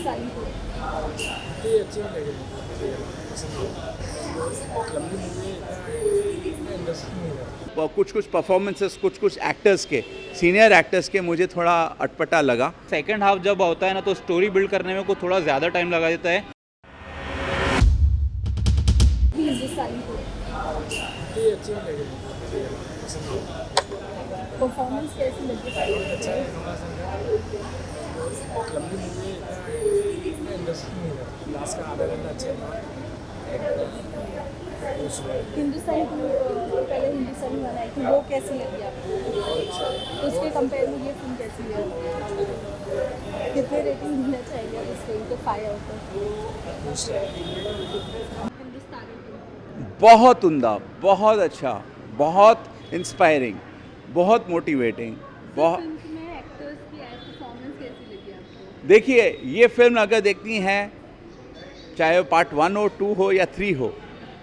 हिंदुस्तानी को? ये अच्छी नहीं लगी मुझे, पसंद नहीं। लंबी मूवी इतना इंटरेस्टिंग नहीं लगा। कुछ कुछ परफॉर्मेंसेस कुछ एक्टर्स के सीनियर एक्टर्स के मुझे थोड़ा अटपटा लगा। सेकंड हाफ जब होता है ना तो स्टोरी बिल्ड करने में को थोड़ा ज़्यादा टाइम लगा देता है। हिंदुस्तानी को ये अच्छी नहीं लगी मुझे, पसंद नहीं। परफॉर्मेंस कैसी लगी? अच्छा है, थोड़ा सा लंबी मूवी इतना इंटरेस्टिंग नहीं लगा। लास्ट का आधा घंटा अच्छा है। हिंदुस्तानी को पहले हिंदुस्तानी वाला है कि वो कैसी लगी आपको? उसके कंपेयर में ये फिल्म कैसी है? कितने रेटिंग देना चाहिए इस फिल्म को 5 आउट ऑफ? हिंदुस्तानी को बहुत उम्दा, बहुत अच्छा, बहुत इंस्पायरिंग, बहुत मोटिवेटिंग। बहुत फिल्म में एक्टर्स की परफॉर्मेंस कैसी लगी आपको? देखिए, ये फिल्म अगर देखनी है चाहे वो पार्ट 1 हो, 2 हो या 3 हो,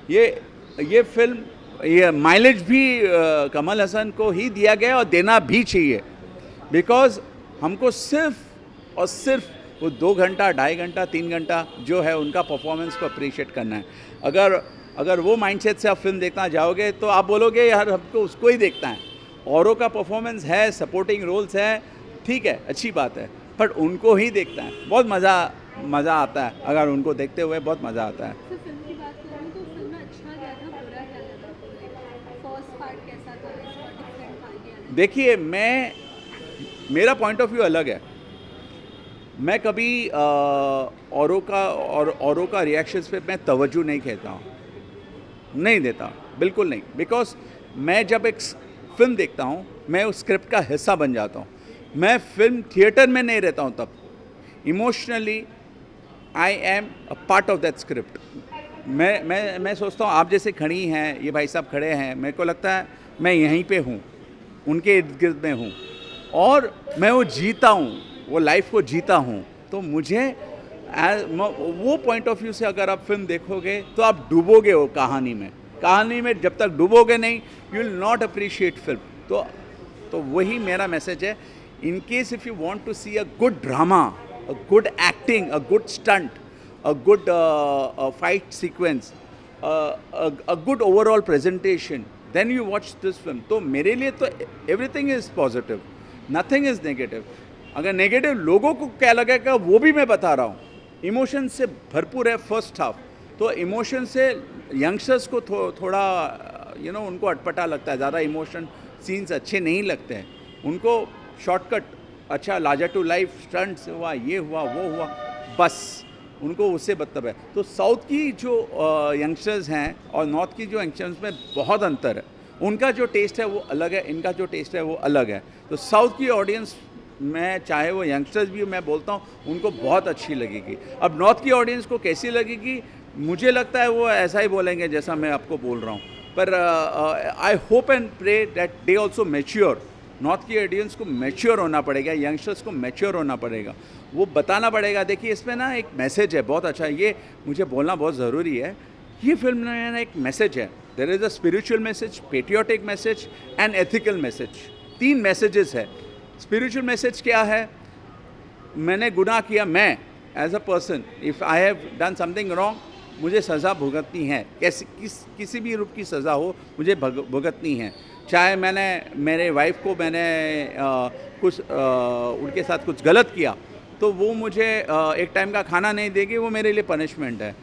ये फिल्म ये माइलेज भी कमल हसन को ही दिया गया और देना भी चाहिए। बिकॉज हमको सिर्फ और सिर्फ वो 2 घंटा, 2.5 घंटा, 3 घंटा जो है उनका परफॉर्मेंस को अप्रिशिएट करना है। अगर वो माइंडसेट से आप फिल्म देखना जाओगे तो आप बोलोगे यार हमको उसको ही देखना है। औरों का परफॉर्मेंस है, सपोर्टिंग रोल्स है, ठीक है, अच्छी बात है, बट उनको ही देखना है। बहुत मज़ा आता है, अगर उनको देखते हुए बहुत मज़ा आता है। तो फिल्म की बात करूँ तो फिल्म में अच्छा क्या था, बुरा क्या लगा? फर्स्ट पार्ट कैसा था, इसका डिफरेंट पार्ट क्या लगा? देखिए, मेरा पॉइंट ऑफ व्यू अलग है। मैं कभी औरों का रिएक्शंस पे मैं तवज्जो नहीं कहता हूँ, नहीं देता, बिल्कुल नहीं। बिकॉज मैं जब एक फिल्म देखता हूँ मैं उस स्क्रिप्ट का हिस्सा बन जाता हूँ। मैं फिल्म थिएटर में नहीं रहता हूँ, तब emotionally I am a part of that script. मैं सोचता हूँ आप जैसे खड़ी हैं, ये भाई साहब खड़े हैं, मेरे को लगता है मैं यहीं पे हूँ, उनके इर्द गिर्द में हूँ और मैं वो जीता हूँ, वो लाइफ को जीता हूँ। तो मुझे वो पॉइंट ऑफ व्यू से अगर आप फिल्म देखोगे तो आप डूबोगे वो कहानी में जब तक डूबोगे नहीं, you will not appreciate film. तो वही मेरा मैसेज है। In case if you want to see a good drama, a good acting, a good stunt, a good fight sequence, a good overall presentation, then you watch this film. तो मेरे लिए तो everything is positive, nothing is negative. अगर negative लोगों को क्या लगेगा वो भी मैं बता रहा हूँ। इमोशन से भरपूर है फर्स्ट हाफ, तो इमोशन से यंगस्टर्स को थोड़ा उनको अटपटा लगता है, ज़्यादा इमोशन सीन्स अच्छे नहीं लगते हैं उनको। शॉर्टकट अच्छा, लार्जर टू लाइफ स्टंट्स हुआ, ये हुआ, वो हुआ, बस उनको उससे मतलब है। तो साउथ की जो यंगस्टर्स हैं और नॉर्थ की जो यंगस्टर्स में बहुत अंतर है। उनका जो टेस्ट है वो अलग है, इनका जो टेस्ट है वो अलग है। तो साउथ की ऑडियंस में चाहे वो यंगस्टर्स भी मैं बोलता हूँ उनको बहुत अच्छी लगेगी। अब नॉर्थ की ऑडियंस को कैसी लगेगी, मुझे लगता है वो ऐसा ही बोलेंगे जैसा मैं आपको बोल रहा हूँ। पर I hope and pray that they also mature. North की ऑडियंस को मैच्योर होना पड़ेगा, यंगस्टर्स को मैच्योर होना पड़ेगा, वो बताना पड़ेगा। देखिए, इसमें ना एक मैसेज है बहुत अच्छा, ये मुझे बोलना बहुत ज़रूरी है। ये फिल्म में ना एक मैसेज है, there is a spiritual message, patriotic message and ethical message. 3 messages है। स्पिरिचुअल मैसेज क्या है? मैंने गुनाह किया, मैं as a person, if I have done something wrong, मुझे सज़ा भुगतनी है। किसी भी रूप की सज़ा हो मुझे भुगतनी है। चाहे मैंने मेरे वाइफ को कुछ उनके साथ कुछ गलत किया तो वो मुझे एक टाइम का खाना नहीं देगी, वो मेरे लिए पनिशमेंट है।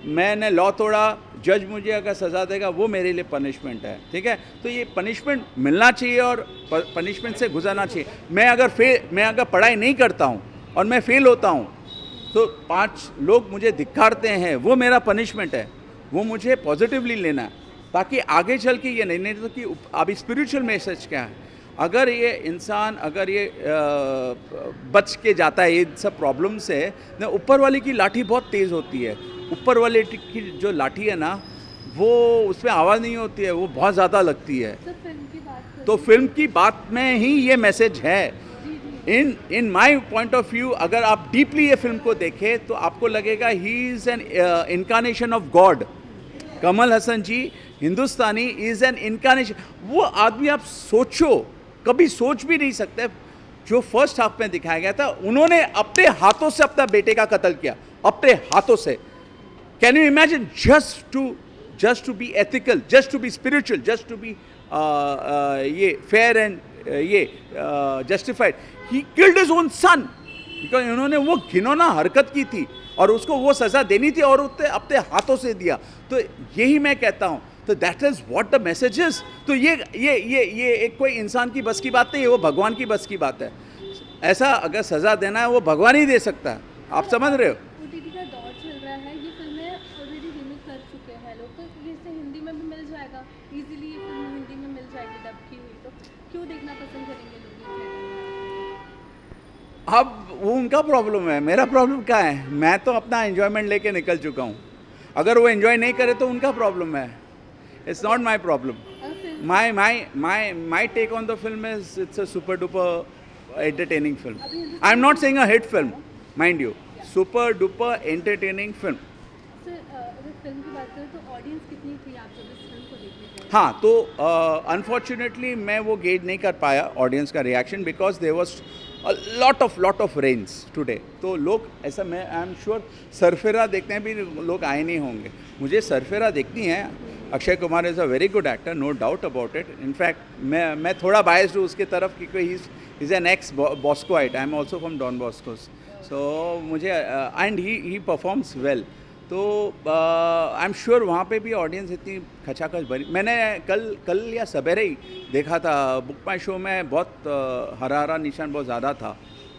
मैंने लॉ तोड़ा, जज मुझे अगर सज़ा देगा वो मेरे लिए पनिशमेंट है, ठीक है। तो ये पनिशमेंट मिलना चाहिए और पनिशमेंट से गुजरना चाहिए। मैं अगर पढ़ाई नहीं करता हूँ और मैं फेल होता हूँ तो 5 लोग मुझे धिक्कारते हैं, वो मेरा पनिशमेंट है, वो मुझे पॉजिटिवली लेना है ताकि आगे चल के ये नहीं तो कि अभी स्पिरिचुअल मैसेज क्या है। अगर ये इंसान बच के जाता है इन सब प्रॉब्लम से, ना ऊपर वाले की लाठी बहुत तेज़ होती है। ऊपर वाले की जो लाठी है ना, वो उसमें आवाज़ नहीं होती है, वो बहुत ज़्यादा लगती है। तो फिल्म की बात में ही ये मैसेज है। इन माई पॉइंट ऑफ व्यू, अगर आप डीपली ये फिल्म को देखें तो आपको लगेगा he is an incarnation of God. Kamal Haasan ji Hindustani is an incarnation. वो आदमी आप सोचो, कभी सोच भी नहीं सकते। जो फर्स्ट हाफ में दिखाया गया था, उन्होंने अपने हाथों से अपना बेटे का कत्ल किया, अपने हाथों से. Can you imagine? Just to be ethical, just to be spiritual, just to be ये fair and justified. He killed his own son because उन्होंने वो घिनौना हरकत की थी और उसको वो सज़ा देनी थी और उसने अपने हाथों से दिया. तो यही मैं कहता हूँ. तो that is what the message is. तो ये एक कोई इंसान की बस की बात नहीं है, वो भगवान की बस की बात है. ऐसा अगर सज़ा देना है वो भगवान ही दे सकता है. आप समझ रहे हो? ओटीटी का दौर चल रहा है, ये फिल्में ऑलरेडी रीमेक कर चुके हैं लोग, तो ये इसे हिंदी में भी मिल जाएगा इजीली. ये फिल्म हिंदी में मिल जाएगी डब की हुई, तो क्यों देखना पसंद करेंगे लोग ये थिएटर में? अब वो उनका प्रॉब्लम है, मेरा प्रॉब्लम क्या है? मैं तो अपना एन्जॉयमेंट लेके निकल चुका हूँ. अगर वो एन्जॉय नहीं करे तो उनका प्रॉब्लम है. It's not my problem. My take on the film is it's a super duper entertaining film. I'm not saying a hit film, mind you. Super duper entertaining film. Sir अगर film की बात करें तो audience कितनी थी आप जब इस फिल्म को देखने गए? हाँ, तो अनफॉर्चुनेटली मैं वो गेज नहीं कर पाया ऑडियंस का reaction because there was a lot of rains today. तो लोग ऐसा, मैं आई एम श्योर सरफेरा देखने भी लोग आए नहीं होंगे. मुझे सरफेरा देखनी है. Akshay Kumar is a very good actor, no doubt about it. In fact मैं थोड़ा बायस्ड हूँ उसके तरफ क्योंकि he is an ex Boscoite. I am also from Don Bosco's. So मुझे एंड ही परफॉर्म्स वेल. तो आई एम श्योर वहाँ पे भी ऑडियंस इतनी खचाखच भरी. मैंने कल या सवेरे ही देखा था. बुक माई शो में बहुत हरा निशान बहुत ज़्यादा था,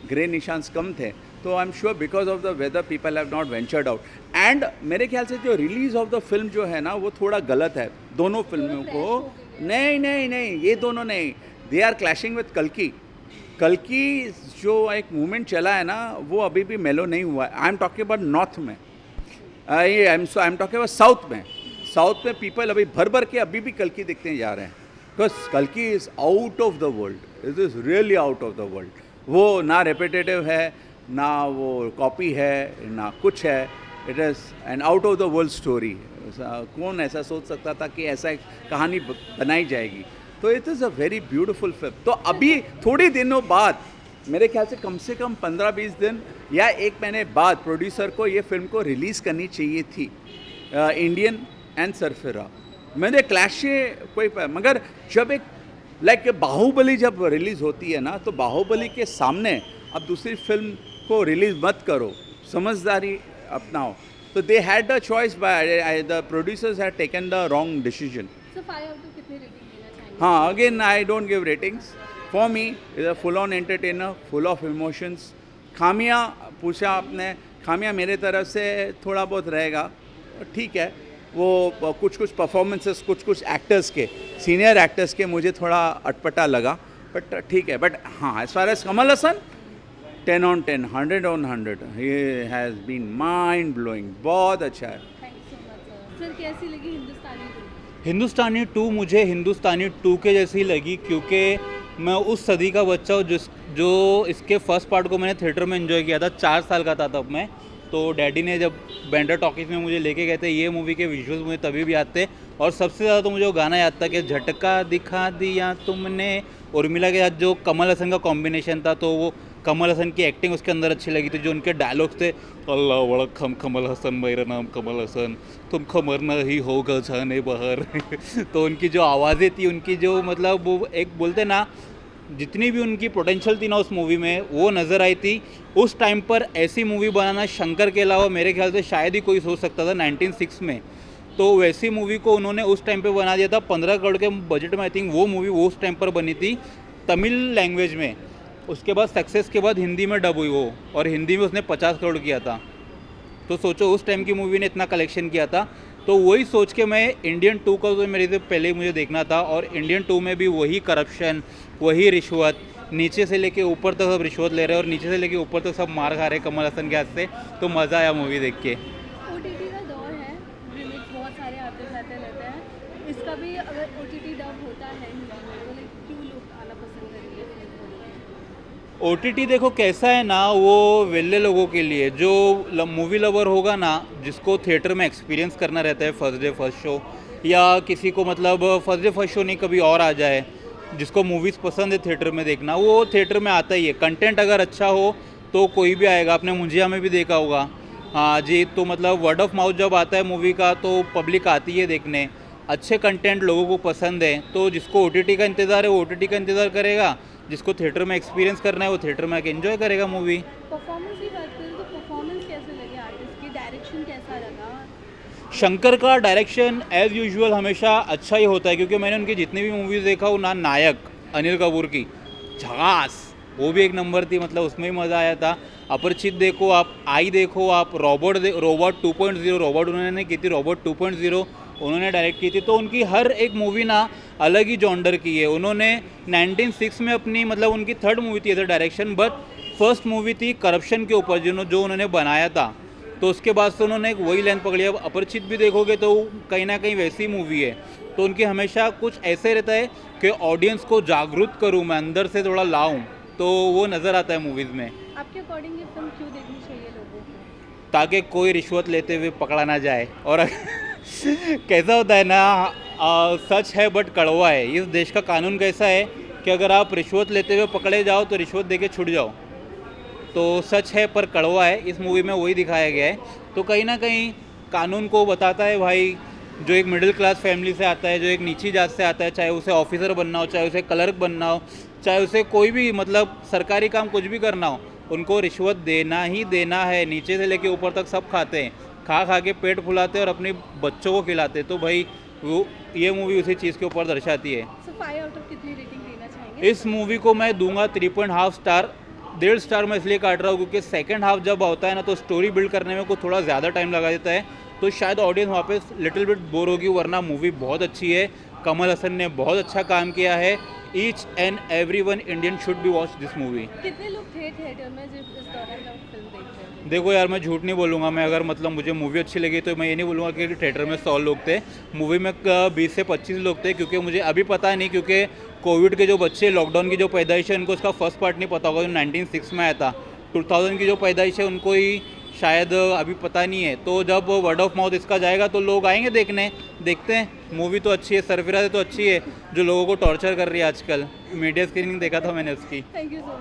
ग्रे निशान कम थे. तो I am sure because of the weather people have not ventured out. And मेरे ख्याल से जो रिलीज़ ऑफ द फिल्म जो है ना वो थोड़ा गलत है दोनों फिल्मों को. नहीं, ये दोनों नहीं. दे आर क्लैशिंग विद कल्कि जो एक मूवमेंट चला है ना वो अभी भी मेलो नहीं हुआ है. I am talking about north में. I am talking about south में पीपल अभी भर के अभी भी कल्कि देखने जा रहे हैं. बिकॉज कल्कि is out of the world. It is really out of the world. वो ना रेपिटेटिव है, ना वो कॉपी है, ना कुछ है. It is an out of the world story. कौन ऐसा सोच सकता था कि ऐसा एक कहानी बनाई जाएगी. तो it is a very beautiful film. तो अभी थोड़ी दिनों बाद, मेरे ख्याल से कम 15-20 दिन या एक महीने बाद प्रोड्यूसर को ये फिल्म को रिलीज़ करनी चाहिए थी. इंडियन एंड सरफेरा मैंने क्लैश कोई, मगर जब एक लाइक बाहुबली जब रिलीज़ होती है ना तो बाहुबली के सामने अब दूसरी फिल्म को रिलीज़ मत करो, समझदारी अपनाओ. तो they had the choice by the producers had taken the wrong decision. Sir 5 out of कितने रेटिंग देना चाहेंगे? हाँ, again I don't give ratings. For me is a full on entertainer, full of emotions. खामियाँ पूछा आपने, खामियाँ मेरे तरफ से थोड़ा बहुत रहेगा. ठीक है, वो कुछ परफॉर्मेंसेस कुछ एक्टर्स के, सीनियर एक्टर्स के मुझे थोड़ा अटपटा लगा. बट ठीक है. बट हाँ, as far as Kamal Haasan 10 on 10, 100 on 100. He has been mind blowing. बहुत अच्छा है. Thank you so much sir. कैसी लगी हिंदुस्तानी 2? हिंदुस्तानी 2 मुझे हिंदुस्तानी 2 के जैसी लगी क्योंकि मैं उस सदी का बच्चा हूँ जो इसके फर्स्ट पार्ट को मैंने थिएटर में एंजॉय किया था. 4 साल का था तब मैं. तो डैडी ने जब बैंडर टॉकीज में मुझे लेके गए थे, ये मूवी के विजुअल्स मुझे तभी भी याद थे. और सबसे ज़्यादा तो मुझे वो गाना याद था कि झटका दिखा दिया तुमने. उर्मिला के साथ जो कमल हसन का कॉम्बिनेशन था, तो वो कमल हसन की एक्टिंग उसके अंदर अच्छी लगी थी. जो उनके डायलॉग्स थे, अल्लाह वड़कम कमल हसन, मेरा नाम कमल हसन, तुमको मरना ही होगा जाने बाहर. तो उनकी जो आवाज़ें थी, उनकी जो मतलब वो एक बोलते ना, जितनी भी उनकी पोटेंशियल थी ना उस मूवी में वो नज़र आई थी. उस टाइम पर ऐसी मूवी बनाना शंकर के अलावा मेरे ख्याल से शायद ही कोई सोच सकता था 1906 में. तो वैसी मूवी को उन्होंने उस टाइम पे बना दिया था. 15 करोड़ के बजट में आई थिंक वो मूवी वो उस टाइम पर बनी थी तमिल लैंग्वेज में. उसके बाद सक्सेस के बाद हिंदी में डब हुई वो, और हिंदी में उसने 50 करोड़ किया था. तो सोचो उस टाइम की मूवी ने इतना कलेक्शन किया था. तो वही सोच के मैं इंडियन 2 का तो मेरे से पहले ही मुझे देखना था. और इंडियन 2 में भी वही करप्शन, वही रिश्वत, नीचे से लेके ऊपर तक सब रिश्वत ले रहे हैं और नीचे से लेके ऊपर तक सब मार खा रहे हैं कमल हसन के हाथ से. तो मज़ा आया मूवी देख के. ओटीटी का दौर है, रीमेक्स बहुत सारे आते जाते रहते हैं. इसका भी अगर ओटीटी डब होता है हिंदी में तो लाइक क्यों लोग आना पसंद करेंगे? OTT देखो कैसा है ना, वो वेले लोगों के लिए, जो मूवी लवर होगा ना, जिसको थिएटर में एक्सपीरियंस करना रहता है फर्स्ट डे फर्स्ट शो, या किसी को मतलब फर्स्ट डे फर्स्ट शो नहीं कभी और आ जाए, जिसको मूवीज़ पसंद है थिएटर में देखना, वो थिएटर में आता ही है। कंटेंट अगर अच्छा हो तो कोई भी आएगा। आपने मुंजिया में भी देखा होगा। हाँ जी, तो मतलब वर्ड ऑफ माउथ जब आता है मूवी का तो पब्लिक आती है देखने। अच्छे कंटेंट लोगों को पसंद है, तो जिसको OTT का इंतज़ार है वो OTT का इंतज़ार करेगा, जिसको थिएटर में एक्सपीरियंस करना है वो थिएटर में आके एंजॉय करेगा मूवी। परफॉर्मेंस की बात करें तो परफॉर्मेंस कैसे लगे आर्टिस्ट की, डायरेक्शन कैसा लगा? शंकर का डायरेक्शन एज़ यूजुअल हमेशा अच्छा ही होता है, क्योंकि मैंने उनकी जितनी भी मूवीज़ देखा वो ना नायक अनिल कपूर की झकास, वो भी एक नंबर थी, मतलब उसमें भी मज़ा आया था। अपरिचित देखो आप, आई देखो आप, रोबोट 2.0 रोबोट उन्होंने की थी, रोबोट 2.0 उन्होंने डायरेक्ट की थी। तो उनकी हर एक मूवी ना अलग ही जॉनर की है। उन्होंने 1906 में अपनी मतलब उनकी थर्ड मूवी थी as a direction, but first movie थी करप्शन के ऊपर जो उन्होंने बनाया था। तो उसके बाद से उन्होंने एक वही लेंथ पकड़ी। अब अपरिचित भी देखोगे तो कहीं ना कहीं वैसी मूवी है। तो उनकी हमेशा कुछ ऐसे रहता है कि ऑडियंस को जागरूक करूँ, मैं अंदर से थोड़ा लाऊं, तो वो नज़र आता है मूवीज़ में। आपके अकॉर्डिंग ये फिल्म क्यों देखनी चाहिए लोगों को? ताकि कोई रिश्वत लेते हुए पकड़ा ना जाए। और कैसा होता है ना, सच है बट कड़वा है। इस देश का कानून कैसा है कि अगर आप रिश्वत लेते हुए पकड़े जाओ तो रिश्वत देके छूट जाओ। तो सच है पर कड़वा है, इस मूवी में वही दिखाया गया है। तो कहीं ना कहीं कानून को बताता है भाई, जो एक मिडिल क्लास फैमिली से आता है, जो एक नीची जात से आता है, चाहे उसे ऑफिसर बनना हो, चाहे उसे क्लर्क बनना हो, चाहे उसे कोई भी मतलब सरकारी काम कुछ भी करना हो, उनको रिश्वत देना ही देना है। नीचे से लेके ऊपर तक सब खाते हैं, खा खा के पेट फुलाते हैं और अपने बच्चों को खिलाते। तो भाई वो ये मूवी उसी चीज़ के ऊपर दर्शाती है। सो 5 आउट ऑफ कितनी रेटिंग देना चाहेंगे? इस मूवी को मैं दूंगा 3.5 स्टार। 1.5 स्टार मैं इसलिए काट रहा हूँ क्योंकि सेकंड हाफ जब होता है ना तो स्टोरी बिल्ड करने में को थोड़ा ज़्यादा टाइम लगा देता है, तो शायद ऑडियंस वहाँ पे लिटिल बिट बोर होगी। वरना मूवी बहुत अच्छी है, कमल हसन ने बहुत अच्छा काम किया है। Each and every one Indian should be watch this movie. कितने लोग थे थिएटर में जब इस दौरान जब फिल्म देख रहे थे? देखो यार, मैं झूठ नहीं बोलूँगा। मैं अगर मतलब मुझे मूवी अच्छी लगी तो मैं ये नहीं बोलूँगा कि थिएटर में 100 लोग थे। मूवी में 20 से 25 लोग थे, क्योंकि मुझे अभी पता नहीं, क्योंकि कोविड के जो बच्चे, लॉकडाउन की जो पैदाइश है, उनको उसका फर्स्ट पार्ट नहीं पता होगा जो 1906 में आया था। 2000 की जो पैदाइश है उनको ही शायद अभी पता नहीं है। तो जब वर्ड ऑफ माउथ इसका जाएगा तो लोग आएंगे देखने। देखते हैं, मूवी तो अच्छी है, सरफराज तो अच्छी है, जो लोगों को टॉर्चर कर रही है आजकल। मीडिया स्क्रीनिंग देखा था मैंने उसकी। Thank you so much.